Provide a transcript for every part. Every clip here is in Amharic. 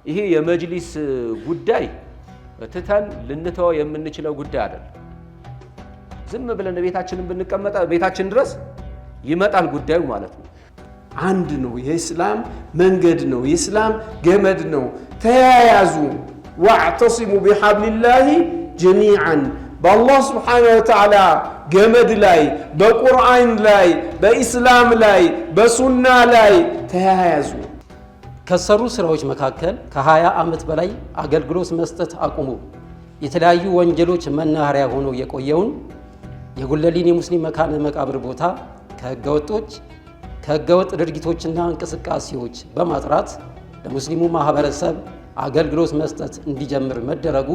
ይሄ የመጅሊስ ጉዳይ ትተን ልንተው የምንችለው ጉዳይ አይደለም። ዝም ብለን ቤታችንን ብንቀመጥ ቤታችን ድረስ ይመጣል ጉዳዩ ማለት ነው። አንድ ነው፣ የእስላም መንገድ ነው፣ የእስላም ገመድ ነው። ተያያዙ ወዕተሲሙ ቢሐብሊላሂ ጀሚዓን በአላህ ስብሓነሁ ወተዓላ ገመድ ላይ በቁርአን ላይ በኢስላም ላይ በሱና ላይ ተያያዙ። ከሰሩ ስራዎች መካከል ከ20 ዓመት በላይ አገልግሎት መስጠት አቁሙ የተለያዩ ወንጀሎች መናኸሪያ ሆኖ የቆየውን የጉለሌን የሙስሊም መካነ መቃብር ቦታ ከህገወጥ ድርጊቶችና እንቅስቃሴዎች በማጥራት ለሙስሊሙ ማህበረሰብ አገልግሎት መስጠት እንዲጀምር መደረጉ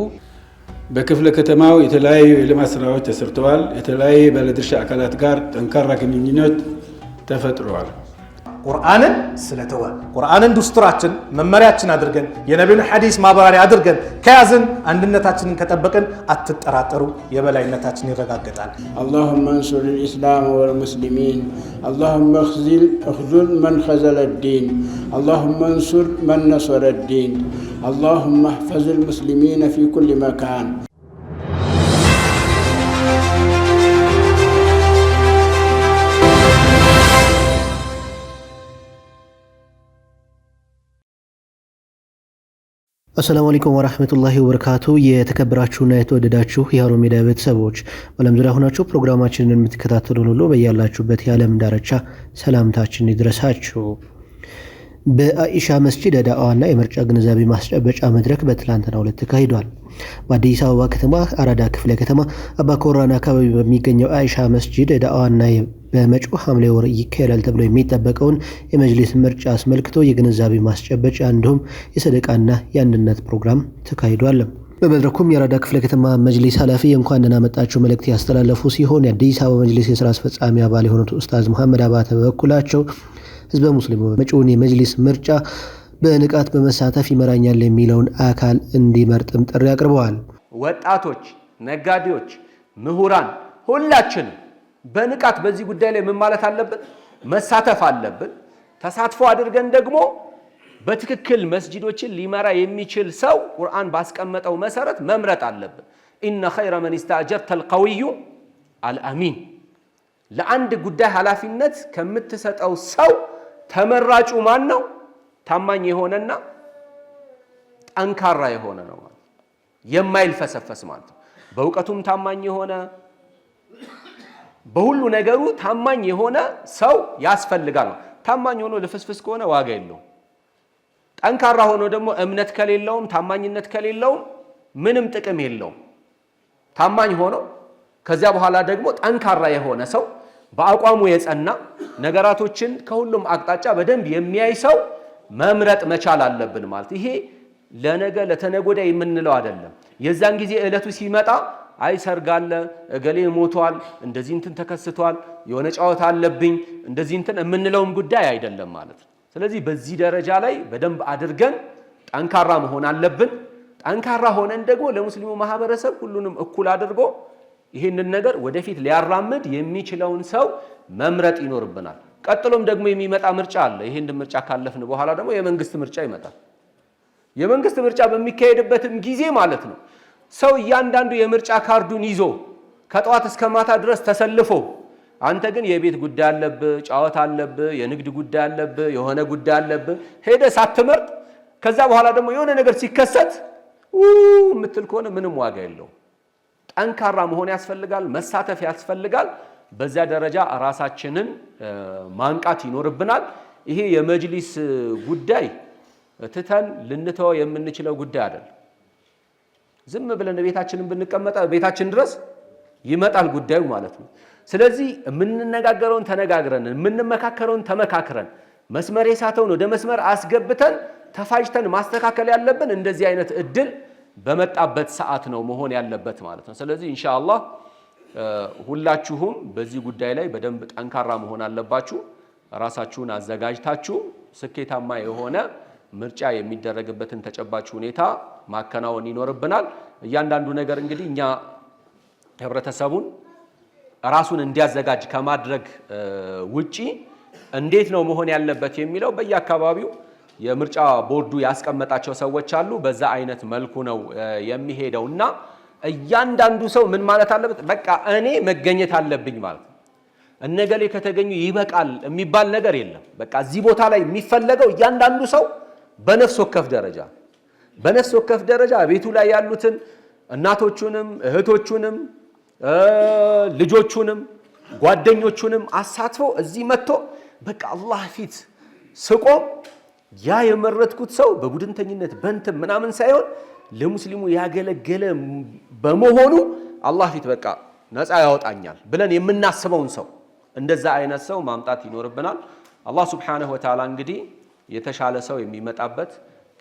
በክፍለ ከተማው የተለያዩ የልማት ስራዎች ተሰርተዋል። የተለያዩ ባለድርሻ አካላት ጋር ጠንካራ ግንኙነት ተፈጥሯል። ቁርአንን ስለተወ ቁርአንን ዱስቱራችን መመሪያችን አድርገን የነብዩን ሐዲስ ማብራሪያ አድርገን ከያዝን አንድነታችንን ከጠበቅን አትጠራጠሩ የበላይነታችን ይረጋገጣል። اللهم انصر الاسلام والمسلمين اللهم اخذل من خذل الدين اللهم انصر من نصر الدين اللهم احفظ المسلمين في كل مكان. አሰላሙ አለይኩም ወራህመቱላሂ ወበረካቱ። የተከበራችሁና የተወደዳችሁ የሃሩን ሚዲያ ቤተሰቦች በዓለም ዙሪያ ሆናችሁ ፕሮግራማችንን የምትከታተሉን ሁሉ በያላችሁበት የዓለም ዳርቻ ሰላምታችን ይድረሳችሁ። በአኢሻ መስጂድ ዳዕዋና የምርጫ ግንዛቤ ማስጨበጫ መድረክ በትላንትናው ዕለት ተካሂዷል። በአዲስ አበባ ከተማ አራዳ ክፍለ ከተማ አባኮራና አካባቢ በሚገኘው አኢሻ መስጂድ ዳዕዋና በመጪው ሐምሌ ወር ይካሄዳል ተብሎ የሚጠበቀውን የመጅሊስ ምርጫ አስመልክቶ የግንዛቤ ማስጨበጫ እንዲሁም የሰደቃና የአንድነት ፕሮግራም ተካሂዷል። በመድረኩም የአራዳ ክፍለ ከተማ መጅሊስ ኃላፊ እንኳን ደህና መጣችሁ መልእክት ያስተላለፉ ሲሆን የአዲስ አበባ መጅሊስ የሥራ አስፈጻሚ አባል የሆኑት ኡስታዝ መሐመድ አባተ በበኩላቸው ህዝበ ሙስሊሙ በመጪውን የመጅሊስ ምርጫ በንቃት በመሳተፍ ይመራኛል የሚለውን አካል እንዲመርጥም ጥሪ አቅርበዋል። ወጣቶች፣ ነጋዴዎች፣ ምሁራን ሁላችንም በንቃት በዚህ ጉዳይ ላይ ምን ማለት አለብን? መሳተፍ አለብን። ተሳትፎ አድርገን ደግሞ በትክክል መስጂዶችን ሊመራ የሚችል ሰው ቁርአን ባስቀመጠው መሰረት መምረጥ አለብን። ኢነ ኸይረ መን ኢስተአጀርተ አልቀዊዩ አልአሚን። ለአንድ ጉዳይ ኃላፊነት ከምትሰጠው ሰው ተመራጩ ማን ነው? ታማኝ የሆነና ጠንካራ የሆነ ነው ማለት የማይልፈሰፈስ ማለት ነው። በእውቀቱም ታማኝ የሆነ በሁሉ ነገሩ ታማኝ የሆነ ሰው ያስፈልጋል። ታማኝ ሆኖ ልፍስፍስ ከሆነ ዋጋ የለውም። ጠንካራ ሆኖ ደግሞ እምነት ከሌለውም ታማኝነት ከሌለውም ምንም ጥቅም የለውም። ታማኝ ሆኖ ከዚያ በኋላ ደግሞ ጠንካራ የሆነ ሰው በአቋሙ የጸና ነገራቶችን ከሁሉም አቅጣጫ በደንብ የሚያይ ሰው መምረጥ መቻል አለብን ማለት። ይሄ ለነገ ለተነጎዳ የምንለው አይደለም። የዛን ጊዜ እለቱ ሲመጣ አይ ሰርጋለ እገሌ ሞቷል፣ እንደዚህ እንትን ተከስቷል፣ የሆነ ጨዋታ አለብኝ እንደዚህ እንትን የምንለውም ጉዳይ አይደለም ማለት ነው። ስለዚህ በዚህ ደረጃ ላይ በደንብ አድርገን ጠንካራ መሆን አለብን። ጠንካራ ሆነን ደግሞ ለሙስሊሙ ማህበረሰብ ሁሉንም እኩል አድርጎ ይሄንን ነገር ወደፊት ሊያራምድ የሚችለውን ሰው መምረጥ ይኖርብናል። ቀጥሎም ደግሞ የሚመጣ ምርጫ አለ። ይሄንን ምርጫ ካለፍን በኋላ ደግሞ የመንግስት ምርጫ ይመጣል። የመንግስት ምርጫ በሚካሄድበትም ጊዜ ማለት ነው ሰው እያንዳንዱ የምርጫ ካርዱን ይዞ ከጠዋት እስከ ማታ ድረስ ተሰልፎ አንተ ግን የቤት ጉዳይ አለብህ፣ ጫወታ አለብህ፣ የንግድ ጉዳይ አለብህ፣ የሆነ ጉዳይ አለብህ ሄደ ሳትመርጥ ከዛ በኋላ ደግሞ የሆነ ነገር ሲከሰት ምትል ከሆነ ምንም ዋጋ የለውም። ጠንካራ መሆን ያስፈልጋል፣ መሳተፍ ያስፈልጋል። በዛ ደረጃ ራሳችንን ማንቃት ይኖርብናል። ይሄ የመጅሊስ ጉዳይ ትተን ልንተው የምንችለው ጉዳይ አይደለም። ዝም ብለን ቤታችንን ብንቀመጥ ቤታችን ድረስ ይመጣል ጉዳዩ ማለት ነው። ስለዚህ የምንነጋገረውን ተነጋግረን የምንመካከረውን ተመካክረን መስመር የሳተውን ወደ መስመር አስገብተን ተፋጅተን ማስተካከል ያለብን እንደዚህ አይነት እድል በመጣበት ሰዓት ነው መሆን ያለበት ማለት ነው። ስለዚህ ኢንሻአላህ ሁላችሁም በዚህ ጉዳይ ላይ በደንብ ጠንካራ መሆን አለባችሁ። ራሳችሁን አዘጋጅታችሁ ስኬታማ የሆነ ምርጫ የሚደረግበትን ተጨባጭ ሁኔታ ማከናወን ይኖርብናል። እያንዳንዱ ነገር እንግዲህ እኛ ህብረተሰቡን ራሱን እንዲያዘጋጅ ከማድረግ ውጪ እንዴት ነው መሆን ያለበት የሚለው በየአካባቢው የምርጫ ቦርዱ ያስቀመጣቸው ሰዎች አሉ። በዛ አይነት መልኩ ነው የሚሄደውና እያንዳንዱ ሰው ምን ማለት አለበት? በቃ እኔ መገኘት አለብኝ ማለት ነው። እነገሌ ከተገኙ ይበቃል የሚባል ነገር የለም። በቃ እዚህ ቦታ ላይ የሚፈለገው እያንዳንዱ ሰው በነፍስ ወከፍ ደረጃ ቤቱ ላይ ያሉትን እናቶቹንም እህቶቹንም ልጆቹንም ጓደኞቹንም አሳትፎ እዚህ መጥቶ በቃ አላህ ፊት ስቆም ያ የመረጥኩት ሰው በቡድንተኝነት በእንትን ምናምን ሳይሆን ለሙስሊሙ ያገለገለ በመሆኑ አላህ ፊት በቃ ነፃ ያወጣኛል ብለን የምናስበውን ሰው እንደዛ አይነት ሰው ማምጣት ይኖርብናል። አላህ ሱብሓነሁ ወተዓላ እንግዲህ የተሻለ ሰው የሚመጣበት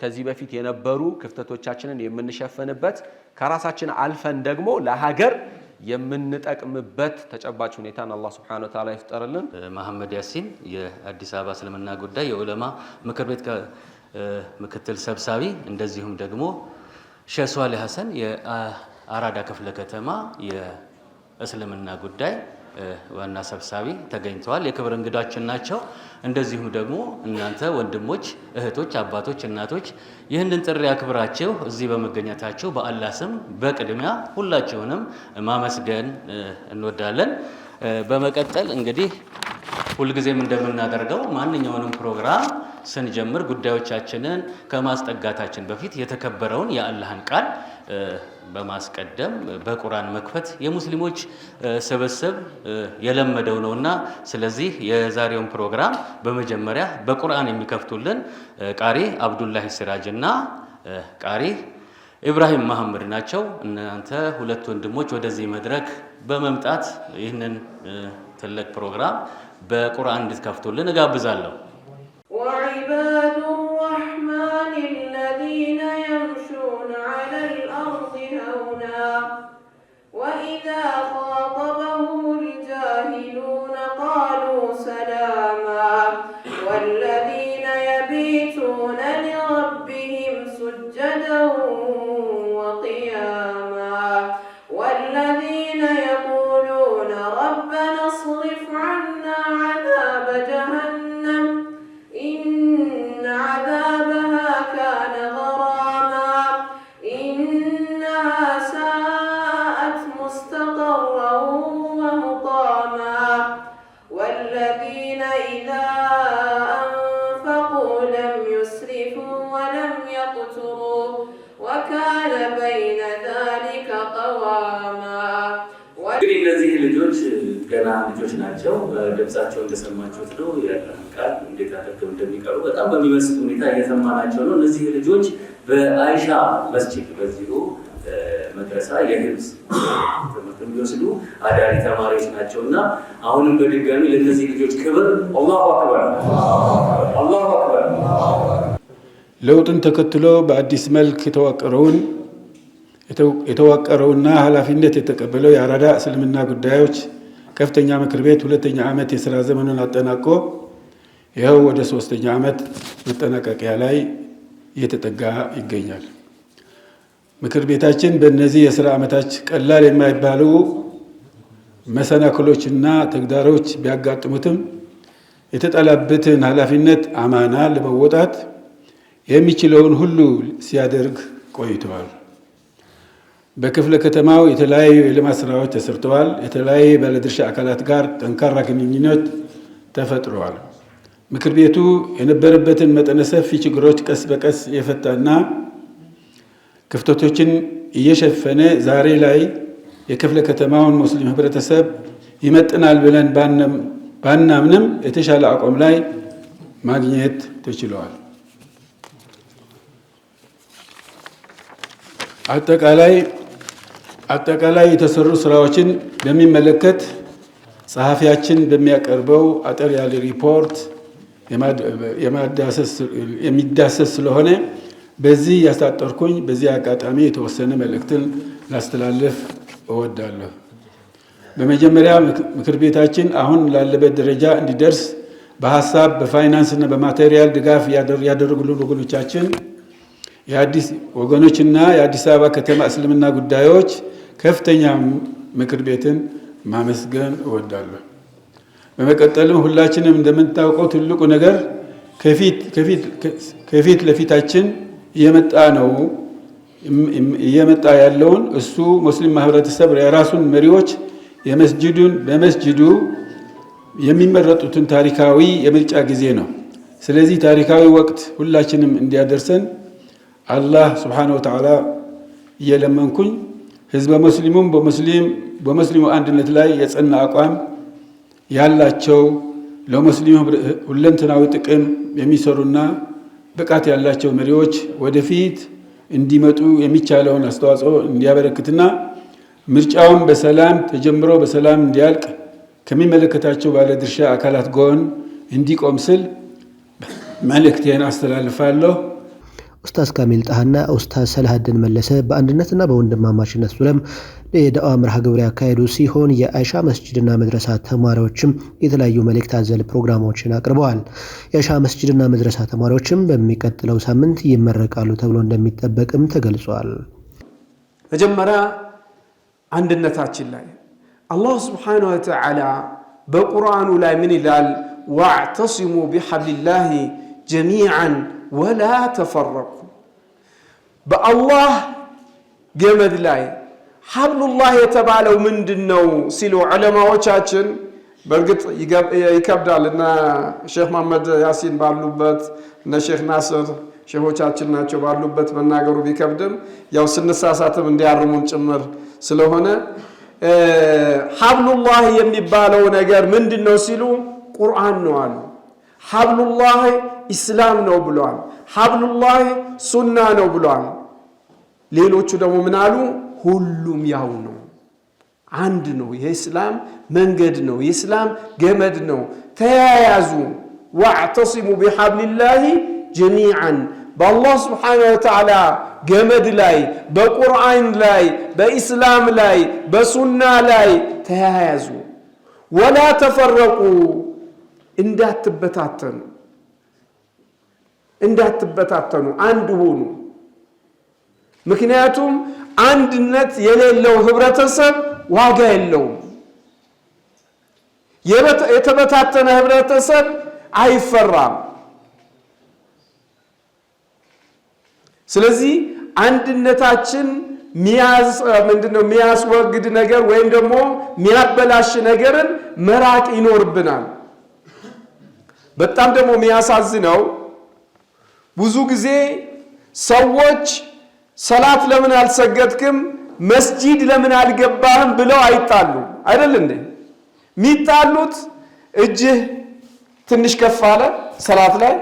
ከዚህ በፊት የነበሩ ክፍተቶቻችንን የምንሸፍንበት ከራሳችን አልፈን ደግሞ ለሀገር የምንጠቅምበት ተጨባጭ ሁኔታን አላህ ሱብሓነሁ ወተዓላ ይፍጠርልን። መሐመድ ያሲን የአዲስ አበባ እስልምና ጉዳይ የዑለማ ምክር ቤት ምክትል ሰብሳቢ፣ እንደዚሁም ደግሞ ሼህ ሷሊህ ሐሰን የአራዳ ክፍለ ከተማ የእስልምና ጉዳይ ዋና ሰብሳቢ ተገኝተዋል። የክብር እንግዳችን ናቸው። እንደዚሁም ደግሞ እናንተ ወንድሞች፣ እህቶች፣ አባቶች፣ እናቶች ይህንን ጥሪ አክብራችሁ እዚህ በመገኘታችሁ በአላህ ስም በቅድሚያ ሁላችሁንም ማመስገን እንወዳለን። በመቀጠል እንግዲህ ሁልጊዜም እንደምናደርገው ማንኛውንም ፕሮግራም ስንጀምር ጉዳዮቻችንን ከማስጠጋታችን በፊት የተከበረውን የአላህን ቃል በማስቀደም በቁርአን መክፈት የሙስሊሞች ስብስብ የለመደው ነውና፣ ስለዚህ የዛሬውን ፕሮግራም በመጀመሪያ በቁርአን የሚከፍቱልን ቃሪ አብዱላህ ሲራጅና ቃሪ ኢብራሂም መሐመድ ናቸው። እናንተ ሁለት ወንድሞች ወደዚህ መድረክ በመምጣት ይህንን ትልቅ ፕሮግራም በቁርአን እንድትከፍቱልን እጋብዛለሁ። وعباد الرحمن الذين يمشون على الأرض هونا وإذا خاطبهم الجاهلون قالوا سلاما والذين يبيتون لربهم سجدا وقياما والذين يقولون ربنا اصرف عنا عذاب جهنم إن عذابها كان غراما إنها ساءت مستقرا ومقاما والذين إذا أنفقوا لم يسرفوا ولم يقتروا وكان بين ذلك قواما እንግዲህ እነዚህ ልጆች ገና ልጆች ናቸው። ድምጻቸው እንደሰማችሁት ነው። ያለውን ቃል እንዴት አድርገው እንደሚቀሩ በጣም በሚመስል ሁኔታ እየሰማናቸው ነው። እነዚህ ልጆች በአይሻ መስጂድ በዚሁ መድረሳ የሂፍዝ ትምህርት የሚወስዱ አዳሪ ተማሪዎች ናቸውና አሁንም በድጋሚ ለእነዚህ ልጆች ክብር አላሁ አክበር፣ አላሁ አክበር። ለውጥን ተከትሎ በአዲስ መልክ የተዋቀረውና ኃላፊነት የተቀበለው የአራዳ እስልምና ጉዳዮች ከፍተኛ ምክር ቤት 2ኛ ዓመት የሥራ ዘመኑን አጠናቆ ይኸው ወደ 3ኛ ዓመት መጠናቀቂያ ላይ እየተጠጋ ይገኛል። ምክር ቤታችን በእነዚህ የሥራ ዓመታች ቀላል የማይባሉ መሰናክሎችና ተግዳሮች ቢያጋጥሙትም የተጣለበትን ኃላፊነት አማና ለመወጣት የሚችለውን ሁሉ ሲያደርግ ቆይተዋል። በክፍለ ከተማው የተለያዩ የልማት ስራዎች ተሰርተዋል። የተለያዩ ባለድርሻ አካላት ጋር ጠንካራ ግንኙነት ተፈጥሯል። ምክር ቤቱ የነበረበትን መጠነ ሰፊ ችግሮች ቀስ በቀስ የፈታና ክፍተቶችን እየሸፈነ ዛሬ ላይ የክፍለ ከተማውን ሙስሊም ህብረተሰብ ይመጥናል ብለን ባናምንም የተሻለ አቋም ላይ ማግኘት ተችሏል። አጠቃላይ የተሰሩ ስራዎችን በሚመለከት ጸሐፊያችን በሚያቀርበው አጠር ያለ ሪፖርት የሚዳሰስ ስለሆነ በዚህ ያሳጠርኩኝ በዚህ አጋጣሚ የተወሰነ መልእክትን ላስተላልፍ እወዳለሁ። በመጀመሪያ ምክር ቤታችን አሁን ላለበት ደረጃ እንዲደርስ በሀሳብ በፋይናንስና በማቴሪያል ድጋፍ ያደረጉልን ወገኖቻችን የአዲስ ወገኖችና የአዲስ አበባ ከተማ እስልምና ጉዳዮች ከፍተኛ ምክር ቤትን ማመስገን እወዳለሁ። በመቀጠልም ሁላችንም እንደምንታውቀው ትልቁ ነገር ከፊት ለፊታችን እየመጣ ያለውን እሱ ሙስሊም ማህበረተሰብ የራሱን መሪዎች በመስጂዱ የሚመረጡትን ታሪካዊ የምርጫ ጊዜ ነው። ስለዚህ ታሪካዊ ወቅት ሁላችንም እንዲያደርሰን አላህ ሱብሓነሁ ወተዓላ እየለመንኩኝ ህዝበ ሙስሊሙም በሙስሊሙ አንድነት ላይ የጸና አቋም ያላቸው ለሙስሊሙ ሁለንተናዊ ጥቅም የሚሰሩና ብቃት ያላቸው መሪዎች ወደፊት እንዲመጡ የሚቻለውን አስተዋጽኦ እንዲያበረክትና ምርጫውን በሰላም ተጀምሮ በሰላም እንዲያልቅ ከሚመለከታቸው ባለድርሻ አካላት ጎን እንዲቆም ስል መልእክቴን አስተላልፋለሁ። ኡስታዝ ካሚል ጣሃና ኡስታዝ ሰላሀድን መለሰ በአንድነትና በወንድማማችነት ዙሪያ የዳዋ መርሃ ግብር ያካሄዱ ሲሆን የአይሻ መስጂድና መድረሳ ተማሪዎችም የተለያዩ መልእክት አዘል ፕሮግራሞችን አቅርበዋል። የአይሻ መስጂድና መድረሳ ተማሪዎችም በሚቀጥለው ሳምንት ይመረቃሉ ተብሎ እንደሚጠበቅም ተገልጿል። መጀመሪያ አንድነታችን ላይ አላህ ሱብሓነሁ ወተዓላ በቁርአኑ ላይ ምን ይላል? ወዕተሲሙ ቢሐብሊላሂ ጀሚዓን ወላ ተፈረቁ። በአላህ ገመድ ላይ ሐብሉላህ የተባለው ምንድን ነው ሲሉ ዑለማዎቻችን በእርግጥ ይከብዳል እና ሼክ መሐመድ ያሲን ባሉበት እና ሼክ ናስር ሼሆቻችን ናቸው ባሉበት መናገሩ ቢከብድም ያው ስንሳሳትም እንዲያርሙን ጭምር ስለሆነ ሐብሉላህ የሚባለው ነገር ምንድን ነው ሲሉ ቁርአን ነው አሉ። ሐብሉላህ ኢስላም ነው ብሏል። ሐብሉላህ ሱና ነው ብሏል። ሌሎቹ ደግሞ ምን አሉ? ሁሉም ያው ነው፣ አንድ ነው፣ የእስላም መንገድ ነው፣ የእስላም ገመድ ነው፣ ተያያዙ። ወዕተሲሙ ቢሐብሊላሂ ጀሚዓን በአላህ ስብሓነሁ ወተዓላ ገመድ ላይ በቁርአን ላይ በኢስላም ላይ በሱና ላይ ተያያዙ። ወላ ተፈረቁ እንዳትበታተኑ አንድ ሁኑ። ምክንያቱም አንድነት የሌለው ህብረተሰብ ዋጋ የለውም። የተበታተነ ህብረተሰብ አይፈራም። ስለዚህ አንድነታችን የሚያስወግድ ነገር ወይም ደግሞ የሚያበላሽ ነገርን መራቅ ይኖርብናል። በጣም ደግሞ የሚያሳዝነው ብዙ ጊዜ ሰዎች ሰላት ለምን አልሰገድክም፣ መስጂድ ለምን አልገባህም ብለው አይጣሉ አይደል እንዴ? የሚጣሉት እጅህ ትንሽ ከፍ አለ ሰላት ላይ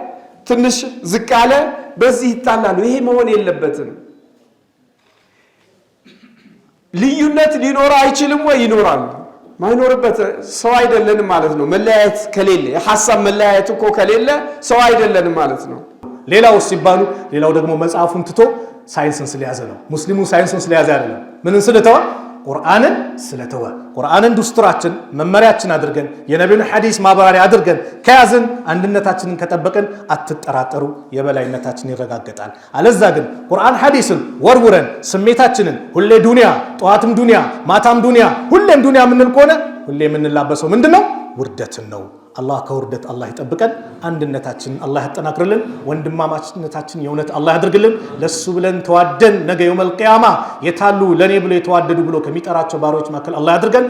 ትንሽ ዝቅ አለ፣ በዚህ ይጣላሉ። ይሄ መሆን የለበትም። ልዩነት ሊኖር አይችልም ወይ? ይኖራል። ማይኖርበት ሰው አይደለንም ማለት ነው። መለያየት ከሌለ የሐሳብ መለያየት እኮ ከሌለ ሰው አይደለንም ማለት ነው። ሌላው ሲባሉ ሌላው ደግሞ መጽሐፉን ትቶ ሳይንስን ስለያዘ ነው። ሙስሊሙ ሳይንስን ስለያዘ አይደለም። ምንን ስለተወ? ቁርአንን ስለተወ። ቁርአንን ዱስቱራችን መመሪያችን አድርገን የነቢዩን ሐዲስ ማብራሪያ አድርገን ከያዝን አንድነታችንን ከጠበቅን አትጠራጠሩ የበላይነታችን ይረጋገጣል። አለዛ ግን ቁርአን ሐዲስን ወርውረን ስሜታችንን ሁሌ ዱንያ፣ ጠዋትም ዱንያ፣ ማታም ዱንያ፣ ሁሌም ዱንያ የምንል ከሆነ ሁሌ የምንላበሰው ምንድነው? ውርደትን ነው። አላህ ከውርደት አላህ ይጠብቀን። አንድነታችንን አላህ ያጠናክርልን። ወንድማማችነታችን የእውነት አላህ ያድርግልን። ለሱ ብለን ተዋደን ነገ የውመል ቂያማ የታሉ ለኔ ብሎ የተዋደዱ ብሎ ከሚጠራቸው ባሪያዎች መካከል አላህ ያድርገን።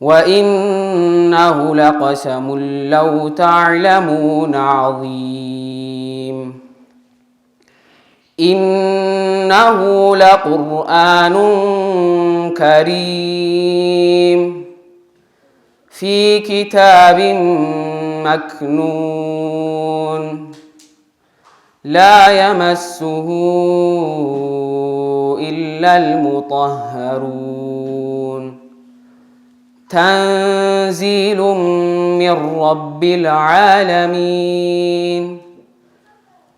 ወኢነሁ ለቀሰሙን ለው ተዕለሙን ዐዚም ኢነሁ ለቁርአኑን ከሪም في كتاب مكنون لا يمسه إلا المطهرون تنزيل من رب العالمين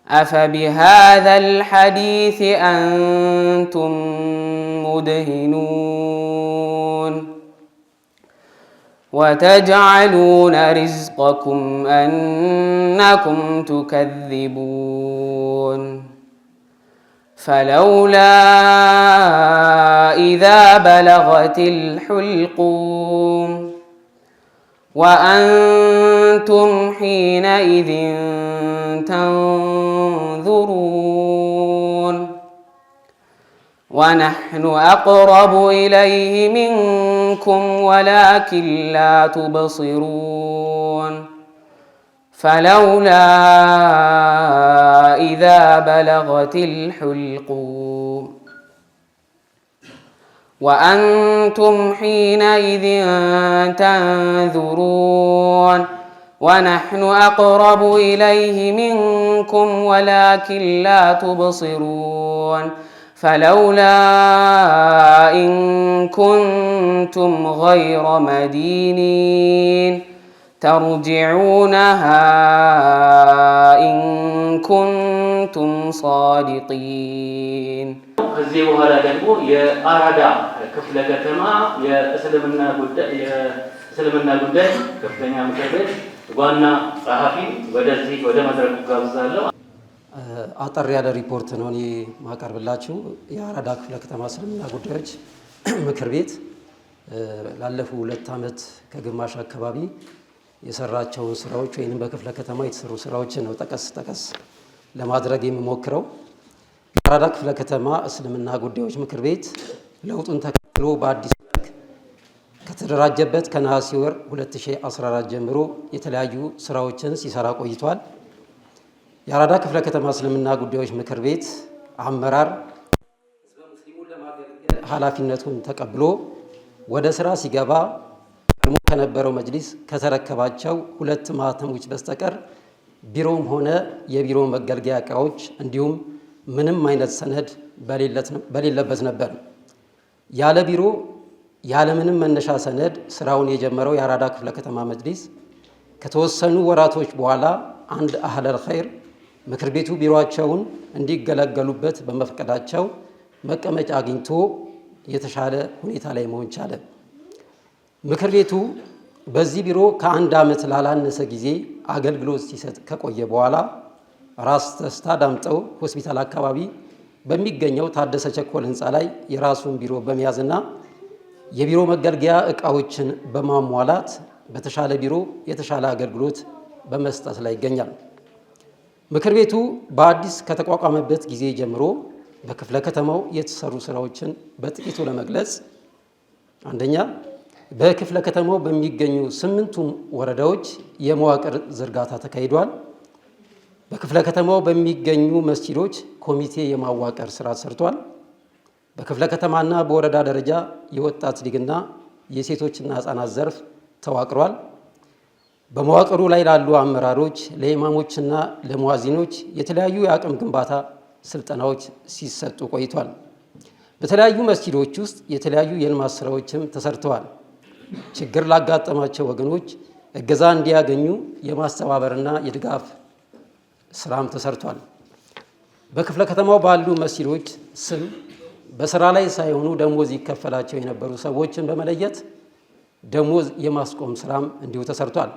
أفبهذا الحديث أنتم مدهنون وتجعلون رزقكم أنكم تكذبون فلولا إذا بلغت الحلقوم وأنتم وأنتم حينئذ تنظرون ونحن أقرب إليه منكم ولكن لا تبصرون فلولا إذا بلغت الحلقوم وأنتم حينئذ تنظرون ونحن أقرب إليه منكم ولكن لا تبصرون فلولا إن كنتم غير مدينين ترجعونها إن كنتم صادقين ከዚህ በኋላ ደግሞ የአራዳ ክፍለ ከተማ የእስልምና ጉዳይ ከፍተኛ ምክር ቤት ዋና ጸሐፊ ወደ መድረኩ ጋብዛለሁ። አጠር ያለ ሪፖርት ነው እኔ ማቀርብላችሁ። የአራዳ ክፍለ ከተማ እስልምና ጉዳዮች ምክር ቤት ላለፉ 2 ዓመት ከግማሽ አካባቢ የሰራቸውን ስራዎች ወይንም በክፍለ ከተማ የተሰሩ ስራዎችን ነው ጠቀስ ለማድረግ የሚሞክረው። የአራዳ ክፍለ ከተማ እስልምና ጉዳዮች ምክር ቤት ለውጡን ተከትሎ በአዲስ መልክ ከተደራጀበት ከነሐሴ ወር 2014 ጀምሮ የተለያዩ ስራዎችን ሲሰራ ቆይቷል። የአራዳ ክፍለ ከተማ እስልምና ጉዳዮች ምክር ቤት አመራር ህዝበ ሙስሊሙን ለማገልገል ኃላፊነቱን ተቀብሎ ወደ ስራ ሲገባ ቀድሞ ከነበረው መጅሊስ ከተረከባቸው 2 ማህተሞች በስተቀር ቢሮም ሆነ የቢሮ መገልገያ እቃዎች እንዲሁም ምንም አይነት ሰነድ በሌለበት ነበር። ያለ ቢሮ ያለ ምንም መነሻ ሰነድ ስራውን የጀመረው የአራዳ ክፍለ ከተማ መጅሊስ ከተወሰኑ ወራቶች በኋላ አንድ አህለል ኸይር ምክር ቤቱ ቢሮአቸውን እንዲገለገሉበት በመፍቀዳቸው መቀመጫ አግኝቶ የተሻለ ሁኔታ ላይ መሆን ቻለ። ምክር ቤቱ በዚህ ቢሮ ከ1 ዓመት ላላነሰ ጊዜ አገልግሎት ሲሰጥ ከቆየ በኋላ ራስ ደስታ ዳምጠው ሆስፒታል አካባቢ በሚገኘው ታደሰ ቸኮል ህንፃ ላይ የራሱን ቢሮ በመያዝና የቢሮ መገልገያ እቃዎችን በማሟላት በተሻለ ቢሮ የተሻለ አገልግሎት በመስጠት ላይ ይገኛል። ምክር ቤቱ በአዲስ ከተቋቋመበት ጊዜ ጀምሮ በክፍለ ከተማው የተሰሩ ስራዎችን በጥቂቱ ለመግለጽ፣ አንደኛ በክፍለ ከተማው በሚገኙ 8ቱም ወረዳዎች የመዋቅር ዝርጋታ ተካሂዷል። በክፍለ ከተማው በሚገኙ መስጂዶች ኮሚቴ የማዋቀር ስራ ሰርቷል። በክፍለ ከተማና በወረዳ ደረጃ የወጣት ሊግና የሴቶችና ህፃናት ዘርፍ ተዋቅሯል። በመዋቅሩ ላይ ላሉ አመራሮች፣ ለኢማሞችና ለሙአዚኖች የተለያዩ የአቅም ግንባታ ስልጠናዎች ሲሰጡ ቆይቷል። በተለያዩ መስጂዶች ውስጥ የተለያዩ የልማት ስራዎችም ተሰርተዋል። ችግር ላጋጠማቸው ወገኖች እገዛ እንዲያገኙ የማስተባበርና የድጋፍ ስራም ተሰርቷል። በክፍለ ከተማው ባሉ መስጂዶች ስም በስራ ላይ ሳይሆኑ ደሞዝ ይከፈላቸው የነበሩ ሰዎችን በመለየት ደሞዝ የማስቆም ስራም እንዲሁ ተሰርቷል።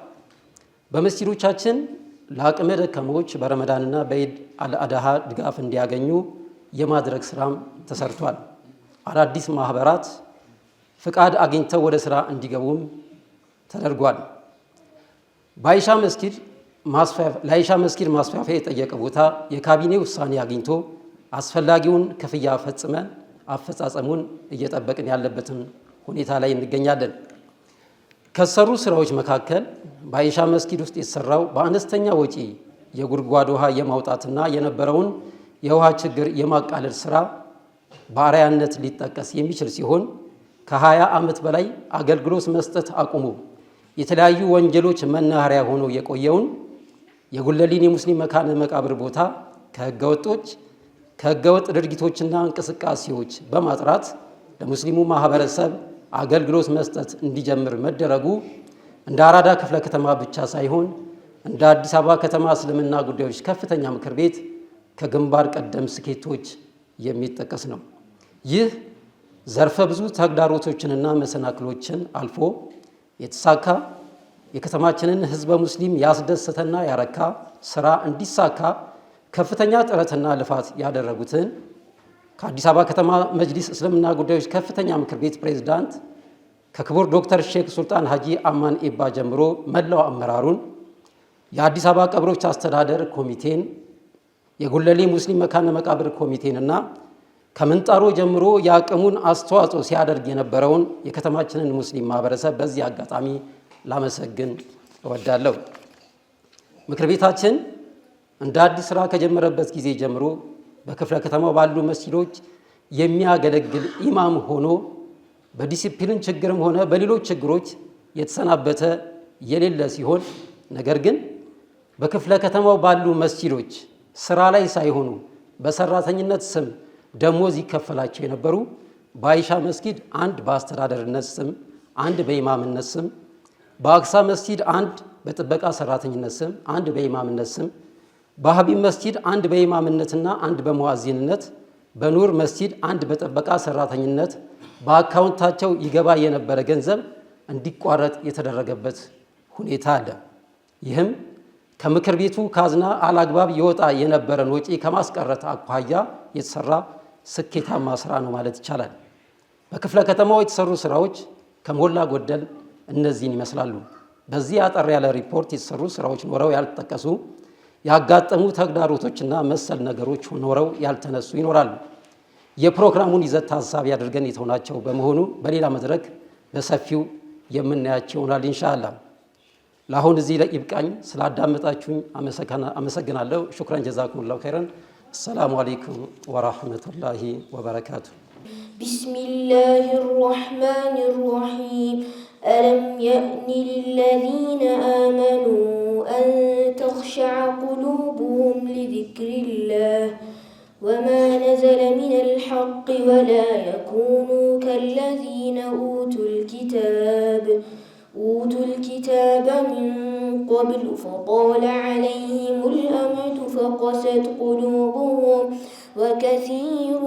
በመስጂዶቻችን ለአቅመ ደካሞች በረመዳንና በኢድ አልአድሃ ድጋፍ እንዲያገኙ የማድረግ ስራም ተሰርቷል። አዳዲስ ማህበራት ፍቃድ አግኝተው ወደ ስራ እንዲገቡም ተደርጓል። ለአይሻ መስጊድ ማስፋፊያ የጠየቀ ቦታ የካቢኔ ውሳኔ አግኝቶ አስፈላጊውን ክፍያ ፈጽመን አፈጻጸሙን እየጠበቅን ያለበትን ሁኔታ ላይ እንገኛለን። ከሰሩ ስራዎች መካከል በአይሻ መስጊድ ውስጥ የተሰራው በአነስተኛ ወጪ የጉድጓድ ውሃ የማውጣትና የነበረውን የውሃ ችግር የማቃለል ስራ በአርአያነት ሊጠቀስ የሚችል ሲሆን ከ20 ዓመት በላይ አገልግሎት መስጠት አቁሞ የተለያዩ ወንጀሎች መናኸሪያ ሆኖ የቆየውን የጉለሌን የሙስሊም መካነ መቃብር ቦታ ከህገወጥ ድርጊቶችና እንቅስቃሴዎች በማጥራት ለሙስሊሙ ማህበረሰብ አገልግሎት መስጠት እንዲጀምር መደረጉ እንደ አራዳ ክፍለ ከተማ ብቻ ሳይሆን እንደ አዲስ አበባ ከተማ እስልምና ጉዳዮች ከፍተኛ ምክር ቤት ከግንባር ቀደም ስኬቶች የሚጠቀስ ነው። ይህ ዘርፈ ብዙ ተግዳሮቶችንና መሰናክሎችን አልፎ የተሳካ የከተማችንን ህዝበ ሙስሊም ያስደሰተና ያረካ ስራ እንዲሳካ ከፍተኛ ጥረትና ልፋት ያደረጉትን ከአዲስ አበባ ከተማ መጅሊስ እስልምና ጉዳዮች ከፍተኛ ምክር ቤት ፕሬዝዳንት ከክቡር ዶክተር ሼክ ሱልጣን ሀጂ አማን ኢባ ጀምሮ መላው አመራሩን የአዲስ አበባ ቀብሮች አስተዳደር ኮሚቴን፣ የጉለሌ ሙስሊም መካነ መቃብር ኮሚቴንና ከምንጣሮ ጀምሮ የአቅሙን አስተዋጽኦ ሲያደርግ የነበረውን የከተማችንን ሙስሊም ማህበረሰብ በዚህ አጋጣሚ ላመሰግን እወዳለሁ። ምክር ቤታችን እንደ አዲስ ስራ ከጀመረበት ጊዜ ጀምሮ በክፍለ ከተማው ባሉ መስጂዶች የሚያገለግል ኢማም ሆኖ በዲሲፕሊን ችግርም ሆነ በሌሎች ችግሮች የተሰናበተ የሌለ ሲሆን ነገር ግን በክፍለ ከተማው ባሉ መስጂዶች ስራ ላይ ሳይሆኑ በሰራተኝነት ስም ደሞዝ ይከፈላቸው የነበሩ በአይሻ መስጊድ አንድ በአስተዳደርነት ስም፣ አንድ በኢማምነት ስም፣ በአክሳ መስጊድ አንድ በጥበቃ ሰራተኝነት ስም፣ አንድ በኢማምነት ስም፣ በሀቢብ መስጊድ አንድ በኢማምነትና አንድ በሙአዚንነት፣ በኑር መስጊድ አንድ በጥበቃ ሰራተኝነት በአካውንታቸው ይገባ የነበረ ገንዘብ እንዲቋረጥ የተደረገበት ሁኔታ አለ። ይህም ከምክር ቤቱ ካዝና አላግባብ ይወጣ የነበረን ወጪ ከማስቀረት አኳያ የተሰራ ስኬታማ ስራ ነው ማለት ይቻላል። በክፍለ ከተማው የተሰሩ ስራዎች ከሞላ ጎደል እነዚህን ይመስላሉ። በዚህ አጠር ያለ ሪፖርት የተሰሩ ስራዎች ኖረው ያልተጠቀሱ፣ ያጋጠሙ ተግዳሮቶችና መሰል ነገሮች ኖረው ያልተነሱ ይኖራሉ። የፕሮግራሙን ይዘት ታሳቢ አድርገን የተውናቸው በመሆኑ በሌላ መድረክ በሰፊው የምናያቸው ይሆናል ኢንሻአላህ። ለአሁን እዚህ ላይ ይብቃኝ። ስላዳመጣችሁኝ አመሰግናለሁ። ሹክራን ጀዛኩሙላሁ ኸይረን። السلام عليكم ورحمة الله وبركاته. بسم الله الرحمن الرحيم. ألم يأن للذين آمنوا أن تخشع قلوبهم لذكر الله وما نزل من الحق ولا يكونوا كالذين أوتوا الكتاب من قبل فطال عليهم الأمد فقست قلوبهم وكثير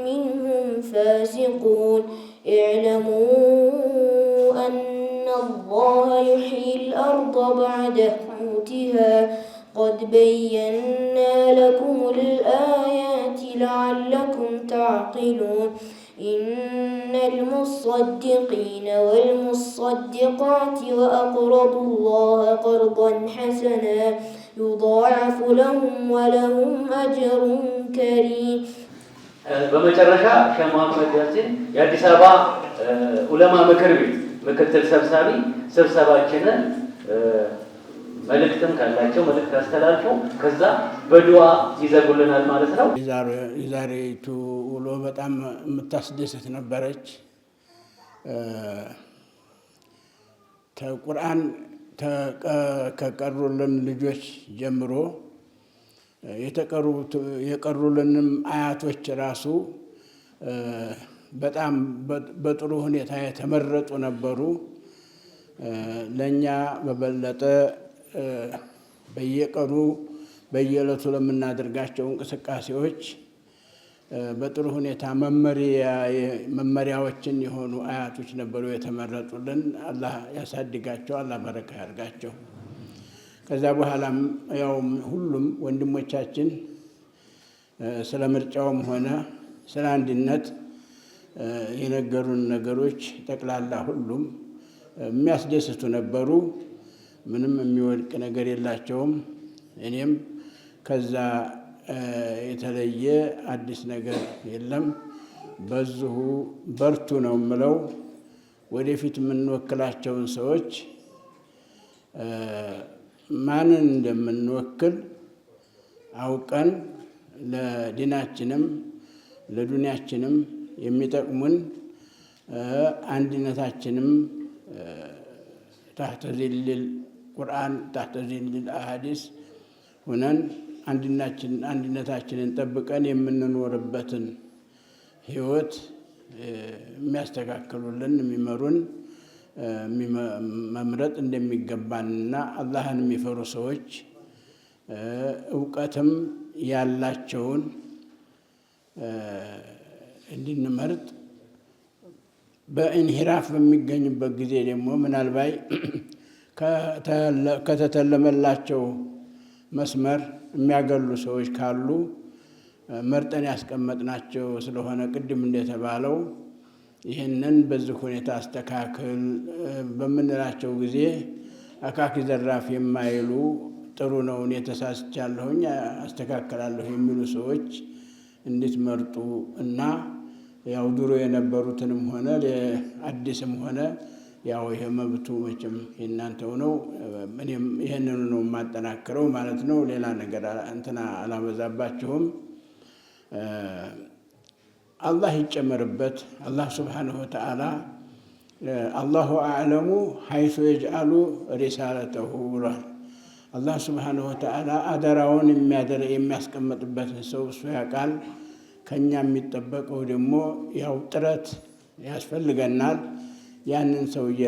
منهم فاسقون. اعلموا أن الله يحيي الأرض بعد موتها قد بينا لكم الآيات لعلكم تعقلون. إن المصدقين والمصدقات وأقرضوا الله قرضا حسنا يضاعف لهم ولهم أجر كريم. በመጨረሻ ሼህ መሐመድ ያሲን የአዲስ አበባ ዑለማ ምክር ቤት ምክትል ሰብሳቢ ስብሰባችንን መልእክትም ካላቸው መልእክት አስተላልፈው ከዛ በዱዓ ይዘጉልናል ማለት ነው። የዛሬቱ ውሎ በጣም የምታስደስት ነበረች። ከቁርአን ከቀሩልን ልጆች ጀምሮ የቀሩልንም አያቶች ራሱ በጣም በጥሩ ሁኔታ የተመረጡ ነበሩ። ለእኛ በበለጠ በየቀኑ በየዕለቱ ለምናደርጋቸው እንቅስቃሴዎች በጥሩ ሁኔታ መመሪያዎችን የሆኑ አያቶች ነበሩ የተመረጡልን። አላህ ያሳድጋቸው፣ አላህ በረካ ያርጋቸው። ከዛ በኋላም ያው ሁሉም ወንድሞቻችን ስለ ምርጫውም ሆነ ስለ አንድነት የነገሩን ነገሮች ጠቅላላ ሁሉም የሚያስደስቱ ነበሩ። ምንም የሚወድቅ ነገር የላቸውም። እኔም ከዛ የተለየ አዲስ ነገር የለም። በዚሁ በርቱ ነው የምለው። ወደፊት የምንወክላቸውን ሰዎች ማንን እንደምንወክል አውቀን ለዲናችንም ለዱንያችንም የሚጠቅሙን አንድነታችንም ታህተ ዚልል ቁርአን ታህተ ዚልል አሐዲስ ሆነን አንድነታችንን ጠብቀን የምንኖርበትን ህይወት የሚያስተካክሉልን የሚመሩን መምረጥ እንደሚገባንና አላህን የሚፈሩ ሰዎች እውቀትም ያላቸውን እንድንመርጥ በኢንሂራፍ በሚገኙበት ጊዜ ደግሞ ምናልባት ከተተለመላቸው መስመር የሚያገሉ ሰዎች ካሉ መርጠን ያስቀመጥናቸው ስለሆነ ቅድም እንደተባለው ይህንን በዚህ ሁኔታ አስተካክል በምንላቸው ጊዜ አካኪ ዘራፍ የማይሉ ጥሩ ነው እኔ ተሳስቻለሁኝ አስተካክላለሁ የሚሉ ሰዎች እንድትመርጡ እና ያው ድሮ የነበሩትንም ሆነ አዲስም ሆነ ያው ይሄ መብቱ መቼም የእናንተው ነው። እኔም ይሄንን ነው የማጠናክረው ማለት ነው። ሌላ ነገር እንትና አላበዛባችሁም። አላህ ይጨመርበት። አላህ ሱብሓነሁ ወተዓላ አላሁ አዕለሙ ሐይሱ የጅአሉ ሪሳለተሁ ብሏል። አላህ ሱብሓነሁ ወተዓላ አደራውን የሚያስቀምጥበትን ሰው እሱ ያውቃል። ከኛ የሚጠበቀው ደግሞ ያው ጥረት ያስፈልገናል ያንን ሰውዬ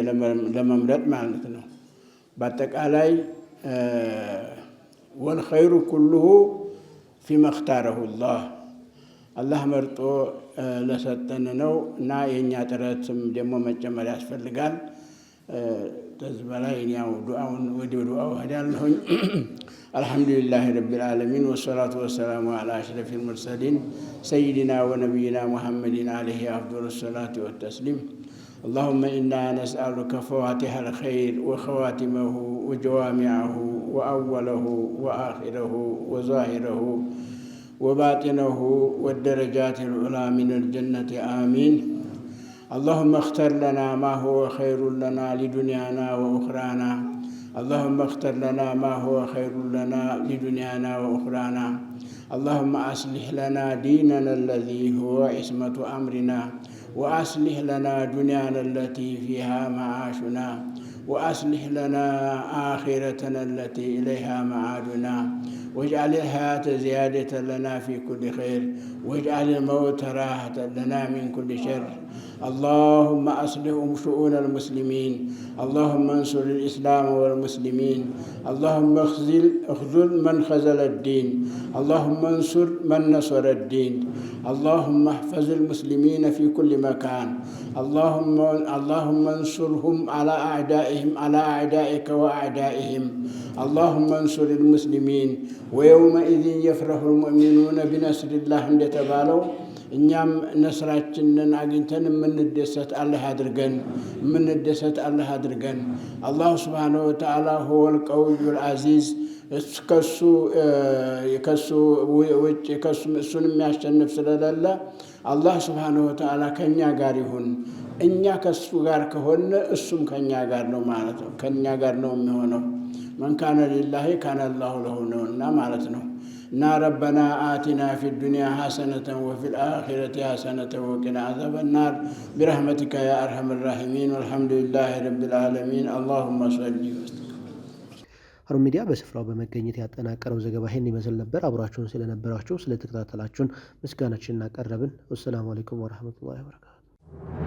ለመምረጥ ማለት ነው። በአጠቃላይ ወልኸይሩ ኩሉሁ ፊማ እኽታረሁ አላህ መርጦ ለሰጠን ነው እና የእኛ ጥረትም ደግሞ መጨመር ያስፈልጋል። ከዚህ በላይ ያው ዱዓውን ወደ ዱዓው ሄዳለሁኝ። አልሐምዱሊላህ ረቢል ዓለሚን ወሰላቱ ወሰላሙ ዐላ አሽረፊል ሙርሰሊን ሰይድና ወነቢይና ሙሐመድን ዐለይሂ አፍዶሉ ሰላቲ ወተስሊም። اللهم إنا نسألك فواتح الخير وخواتمه وجوامعه وأوله وآخره وظاهره وباطنه والدرجات العلى من الجنة آمين. اللهم اختر لنا ما هو خير لنا لدنيانا وأخرانا. اللهم اختر لنا ما هو خير لنا لدنيانا وأخرانا. اللهم أصلح لنا ديننا الذي هو عصمة أمرنا، وأصلح لنا دنيانا التي فيها معاشنا، وأصلح لنا آخرتنا التي إليها معادنا، واجعل الحياة زيادة لنا في كل خير، واجعل الموت راحة لنا من كل شر. اللهم أصلح شؤون المسلمين. اللهم انصر الإسلام والمسلمين. اللهم اخذل من خذل الدين. اللهم انصر من نصر الدين. اللهم احفظ المسلمين في كل مكان. اللهم انصرهم على أعدائهم، على أعدائك وأعدائهم. اللهم انصر المسلمين. ويومئذ يفرح المؤمنون بنصر الله عند تبالو እኛም ነስራችንን አግኝተን የምንደሰት አላህ አድርገን። አላህ ሱብሓነሁ ወተዓላ ሁወል ቀዊዩል ዐዚዝ። ከሱ ውጭ እሱን የሚያሸንፍ ስለሌለ አላህ ሱብሓነሁ ወተዓላ ከእኛ ጋር ይሁን። እኛ ከሱ ጋር ከሆነ እሱም ከእኛ ጋር ነው ማለት ነው። ከእኛ ጋር ነው የሚሆነው። መን ካነ ሊላሂ ካነ አላሁ ለሁ ነውና ማለት ነው። እና ረበና አቲና ፊ ዱንያ ሐሰነተን ወፊል አኺረቲ ሐሰነተን ወቂና ዐዛበ ናር ቢረሕመቲከ ያ አርሐመር ራሒሚን ወልሐምዱሊላሂ ረቢል ዓለሚን። አላሁመ ሰሊ። ሀሩን ሚዲያ በስፍራው በመገኘት ያጠናቀረው ዘገባ ይህን ይመስል ነበር። አብራችሁን ስለነበራችሁ ስለተከታተላችሁን ምስጋናችንን አቀረብን። ወሰላሙ አለይኩም ወረሕመቱላሂ ወበረካቱ።